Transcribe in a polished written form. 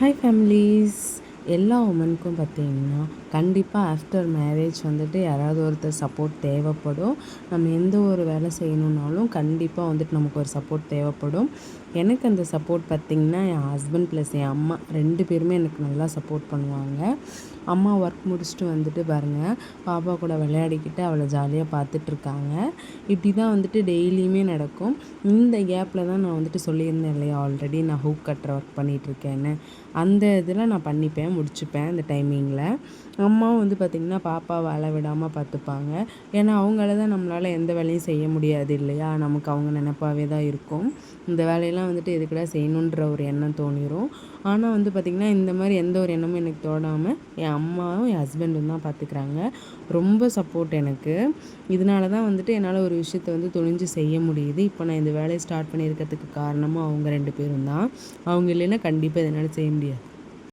Hi families. எல்லா உமனுக்கும் பார்த்தீங்கன்னா கண்டிப்பாக ஆஃப்டர் மேரேஜ் வந்துட்டு யாராவது ஒருத்தர் சப்போர்ட் தேவைப்படும். நம்ம எந்த ஒரு வேலை செய்யணுன்னாலும் கண்டிப்பாக வந்துட்டு நமக்கு ஒரு சப்போர்ட் தேவைப்படும். எனக்கு அந்த சப்போர்ட் பார்த்திங்கன்னா என் ஹஸ்பண்ட் ப்ளஸ் என் அம்மா 2 பேருமே எனக்கு நல்லா சப்போர்ட் பண்ணுவாங்க. அம்மா ஒர்க் முடிச்சுட்டு வந்துட்டு பாருங்கள், பாப்பா கூட விளையாடிக்கிட்டு அவளை ஜாலியாக பார்த்துட்ருக்காங்க. இப்படி தான் வந்துட்டு டெய்லியுமே நடக்கும். இந்த கேப்பில் தான் நான் வந்துட்டு சொல்லியிருந்தேன் இல்லையா, ஆல்ரெடி நான் ஹூக் கட்டுற ஒர்க் பண்ணிகிட்ருக்கேன்னு. அந்த இதில் நான் பண்ணிப்பேன், முடிச்சுப்பேன் அந்த டைமிங்கில். அம்மாவும் வந்து பார்த்திங்கன்னா பாப்பாவை அழ விடாமல் பார்த்துப்பாங்க. ஏன்னா அவங்கள தான் நம்மளால் எந்த வேலையும் செய்ய முடியாது இல்லையா, நமக்கு அவங்க நினப்பாவே தான் இருக்கும். இந்த வேலையெல்லாம் வந்துட்டு எதுக்குடா செய்யணுன்ற ஒரு எண்ணம் தோணிரும். ஆனால் வந்து பார்த்திங்கன்னா இந்த மாதிரி எந்த ஒரு எண்ணமும் எனக்கு தோணாமல் என் அம்மாவும் என் ஹஸ்பண்டும் தான் பார்த்துக்கிறாங்க. ரொம்ப சப்போர்ட் எனக்கு. இதனால தான் வந்துட்டு என்னால் ஒரு விஷயத்தை வந்து துணிஞ்சு செய்ய முடியுது. இப்போ நான் இந்த வேலையை ஸ்டார்ட் பண்ணியிருக்கிறதுக்கு காரணமும் அவங்க 2 பேரும் தான். அவங்க இல்லைன்னா கண்டிப்பாக இதனால் செய்ய முடியாது.